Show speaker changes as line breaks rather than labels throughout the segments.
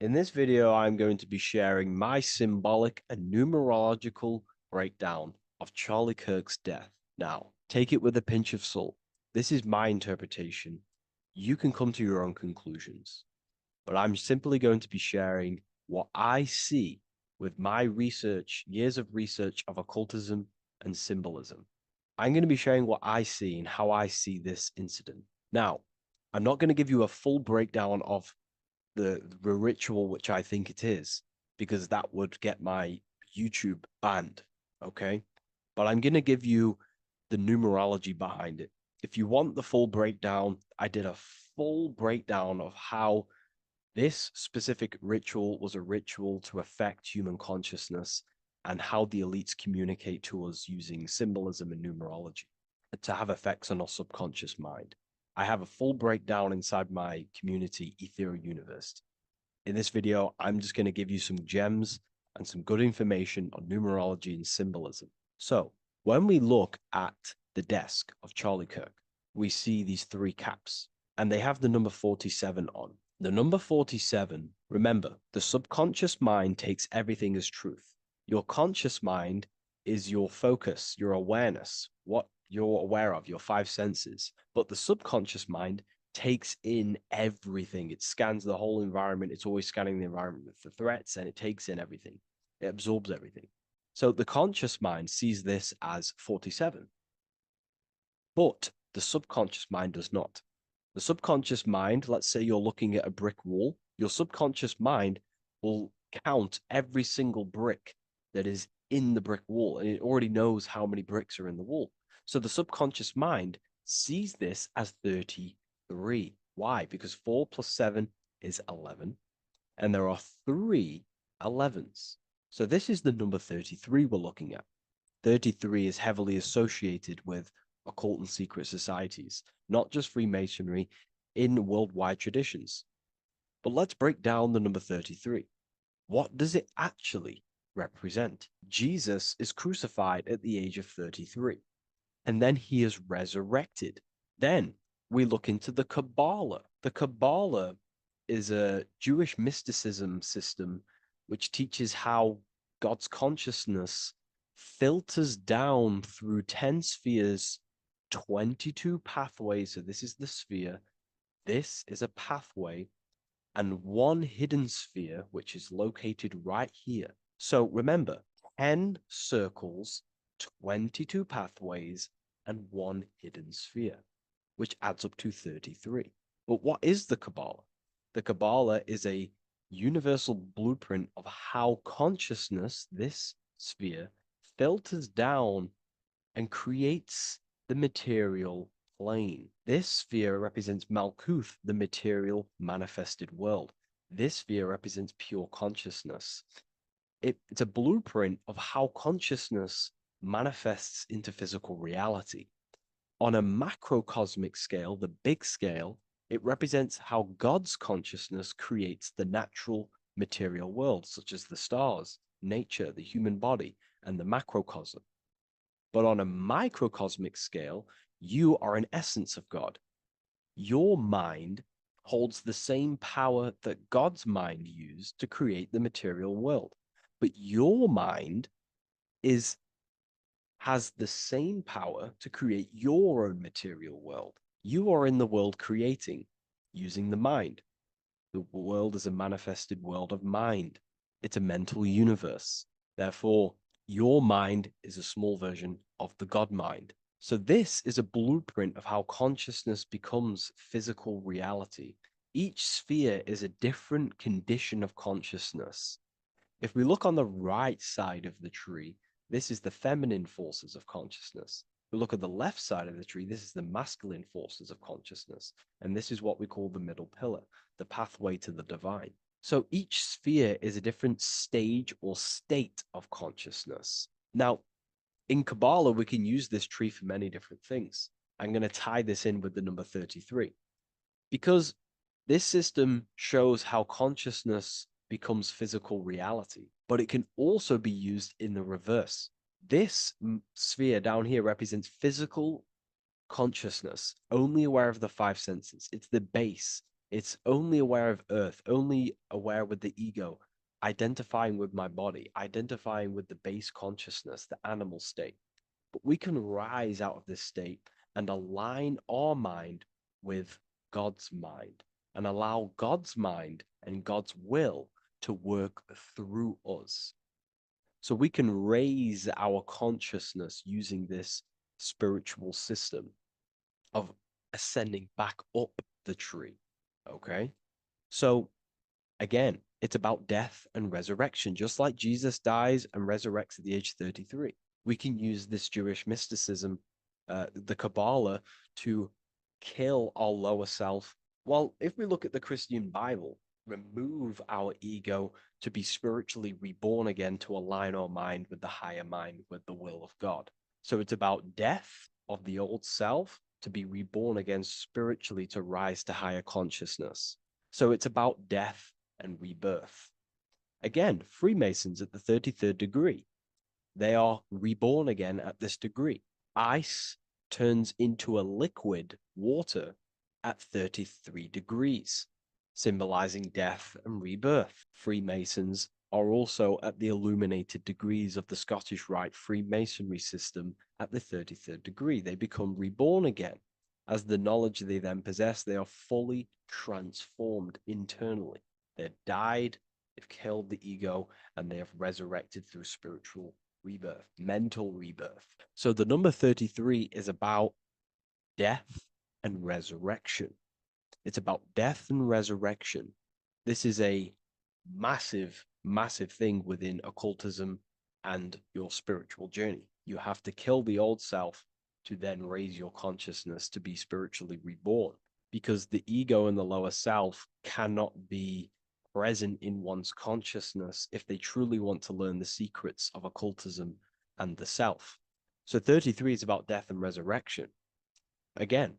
In this video, I'm going to be sharing my symbolic and numerological breakdown of Charlie Kirk's death. Now, take it with a pinch of salt. This is my interpretation. You can come to your own conclusions, but I'm simply going to be sharing what I see with my research, years of research of occultism and symbolism. I'm going to be sharing what I see and how I see this incident. Now, I'm not going to give you a full breakdown of the ritual, which I think it is, because that would get my YouTube banned. Okay. But I'm going to give you the numerology behind it. If you want the full breakdown, I did a full breakdown of how this specific ritual was a ritual to affect human consciousness and how the elites communicate to us using symbolism and numerology to have effects on our subconscious mind. I have a full breakdown inside my community, Ethereal University. In this video, I'm just going to give you some gems and some good information on numerology and symbolism. So, when we look at the desk of Charlie Kirk, we see these three caps, and they have the number 47 on. The number 47, remember, the subconscious mind takes everything as truth. Your conscious mind is your focus, your awareness, what you're aware of, your five senses. But the subconscious mind takes in everything. It scans the whole environment. It's always scanning the environment for threats, and it takes in everything. It absorbs everything. So the conscious mind sees this as 47. But the subconscious mind does not. The subconscious mind, let's say you're looking at a brick wall, your subconscious mind will count every single brick that is in the brick wall, and it already knows how many bricks are in the wall. So the subconscious mind sees this as 33. Why? Because 4 plus 7 is 11, and there are 3 11s. So this is the number 33 we're looking at. 33 is heavily associated with occult and secret societies, not just Freemasonry, in worldwide traditions. But let's break down the number 33. What does it actually represent? Jesus is crucified at the age of 33, and then he is resurrected. Then we look into the Kabbalah. The Kabbalah is a Jewish mysticism system which teaches how God's consciousness filters down through 10 spheres, 22 pathways. So this is the sphere, this is a pathway, and one hidden sphere, which is located right here. So remember, 10 circles, 22 pathways, and one hidden sphere, which adds up to 33. But what is the Kabbalah? The Kabbalah is a universal blueprint of how consciousness, this sphere, filters down and creates the material plane. This sphere represents Malkuth, the material manifested world. This sphere represents pure consciousness. It's a blueprint of how consciousness manifests into physical reality. On a macrocosmic scale, the big scale, it represents how God's consciousness creates the natural material world, such as the stars, nature, the human body, and the macrocosm. But on a microcosmic scale, you are an essence of God. Your mind holds the same power that God's mind used to create the material world. But your mind has the same power to create your own material world. You are in the world creating using the mind. The world is a manifested world of mind. It's a mental universe. Therefore, your mind is a small version of the God mind. So this is a blueprint of how consciousness becomes physical reality. Each sphere is a different condition of consciousness. If we look on the right side of the tree, this is the feminine forces of consciousness. If we look at the left side of the tree, this is the masculine forces of consciousness. And this is what we call the middle pillar, the pathway to the divine. So each sphere is a different stage or state of consciousness. Now, in Kabbalah, we can use this tree for many different things. I'm going to tie this in with the number 33 because this system shows how consciousness becomes physical reality, but it can also be used in the reverse. This sphere down here represents physical consciousness, only aware of the five senses. It's the base. It's only aware of earth, only aware with the ego, identifying with my body, identifying with the base consciousness, the animal state. But we can rise out of this state and align our mind with God's mind and allow God's mind and God's will to work through us. So we can raise our consciousness using this spiritual system of ascending back up the tree. Okay. So again, it's about death and resurrection. Just like Jesus dies and resurrects at the age of 33, we can use this Jewish mysticism, the Kabbalah, to kill our lower self. Well, if we look at the Christian Bible, remove our ego to be spiritually reborn again, to align our mind with the higher mind, with the will of God. So it's about death of the old self to be reborn again spiritually, to rise to higher consciousness. So it's about death and rebirth. Again, Freemasons at the 33rd degree, they are reborn again at this degree. Ice turns into a liquid water at 33 degrees, symbolizing death and rebirth. Freemasons are also at the illuminated degrees of the Scottish Rite Freemasonry system at the 33rd degree. They become reborn again. As the knowledge they then possess, they are fully transformed internally. They've died, they've killed the ego, and they have resurrected through spiritual rebirth, mental rebirth. So the number 33 is about death and resurrection. It's about death and resurrection. This is a massive, massive thing within occultism and your spiritual journey. You have to kill the old self to then raise your consciousness to be spiritually reborn, because the ego and the lower self cannot be present in one's consciousness if they truly want to learn the secrets of occultism and the self. So 33 is about death and resurrection. Again,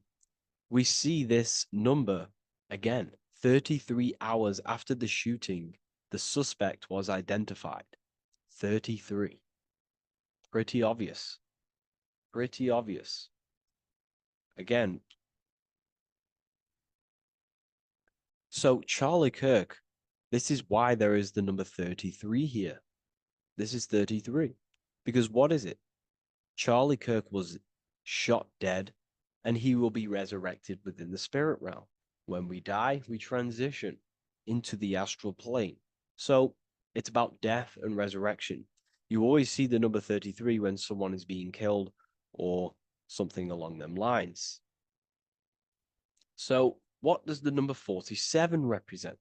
we see this number again, 33 hours after the shooting, the suspect was identified. 33. Pretty obvious. Pretty obvious. Again, so Charlie Kirk, this is why there is the number 33 here. This is 33. Because what is it? Charlie Kirk was shot dead, and he will be resurrected within the spirit realm. When we die, we transition into the astral plane. So it's about death and resurrection. You always see the number 33 when someone is being killed or something along them lines. So what does the number 47 represent?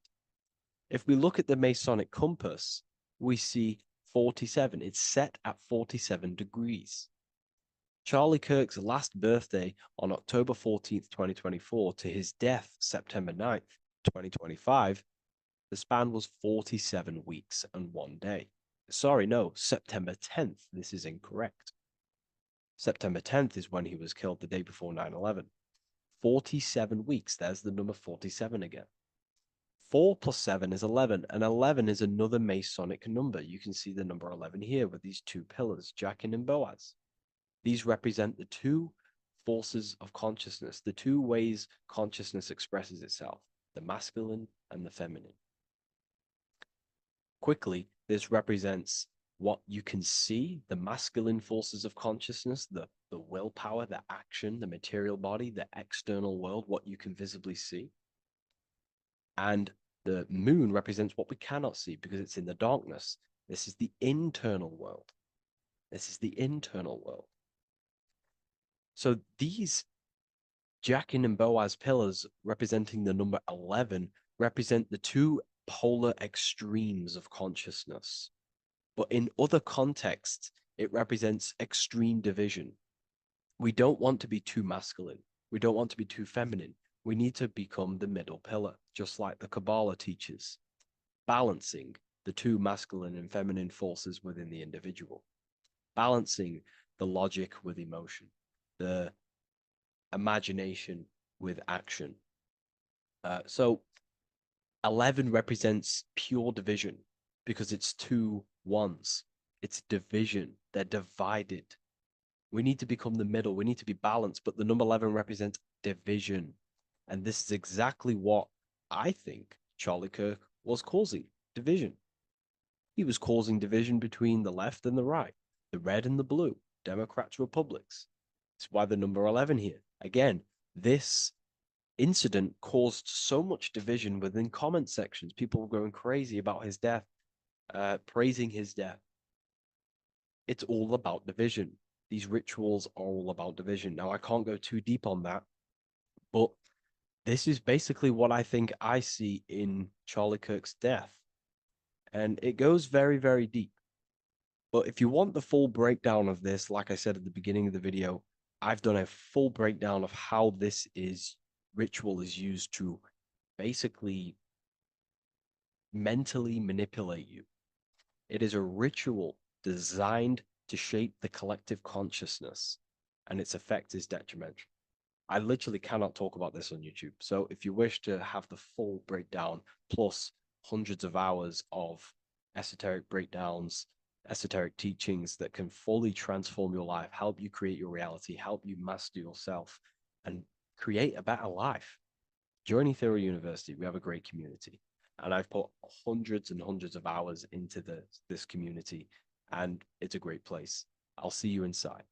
If we look at the Masonic compass, we see 47. It's set at 47 degrees. Charlie Kirk's last birthday on October 14th, 2024, to his death September 9th, 2025, the span was 47 weeks and 1 day. Sorry, no, September 10th. This is incorrect. September 10th is when he was killed, the day before 9/11. 47 weeks. There's the number 47 again. 4 plus 7 is 11, and 11 is another Masonic number. You can see the number 11 here with these two pillars, Jachin and Boaz. These represent the two forces of consciousness, the two ways consciousness expresses itself, the masculine and the feminine. Quickly, this represents what you can see, the masculine forces of consciousness, the willpower, the action, the material body, the external world, what you can visibly see. And the moon represents what we cannot see because it's in the darkness. This is the internal world. This is the internal world. So these Jachin and Boaz pillars representing the number 11 represent the two polar extremes of consciousness. But in other contexts, it represents extreme division. We don't want to be too masculine. We don't want to be too feminine. We need to become the middle pillar, just like the Kabbalah teaches, balancing the two masculine and feminine forces within the individual, balancing the logic with emotion, the imagination with action. So 11 represents pure division because it's two ones. It's division. They're divided. We need to become the middle. We need to be balanced, but the number 11 represents division. And this is exactly what I think Charlie Kirk was causing division. He was causing division between the left and the right, the red and the blue, Democrats, Republicans. It's why the number 11 here. Again, this incident caused so much division within comment sections. People were going crazy about his death, praising his death. It's all about division. These rituals are all about division. Now, I can't go too deep on that, but this is basically what I think I see in Charlie Kirk's death. And it goes very, very deep. But if you want the full breakdown of this, like I said at the beginning of the video, I've done a full breakdown of how this is ritual is used to basically mentally manipulate you. It is a ritual designed to shape the collective consciousness, and its effect is detrimental. I literally cannot talk about this on YouTube. So if you wish to have the full breakdown plus hundreds of hours of esoteric breakdowns, esoteric teachings that can fully transform your life, help you create your reality, help you master yourself, and create a better life, join Ethereal University. We have a great community. And I've put hundreds and hundreds of hours into this community, and it's a great place. I'll see you inside.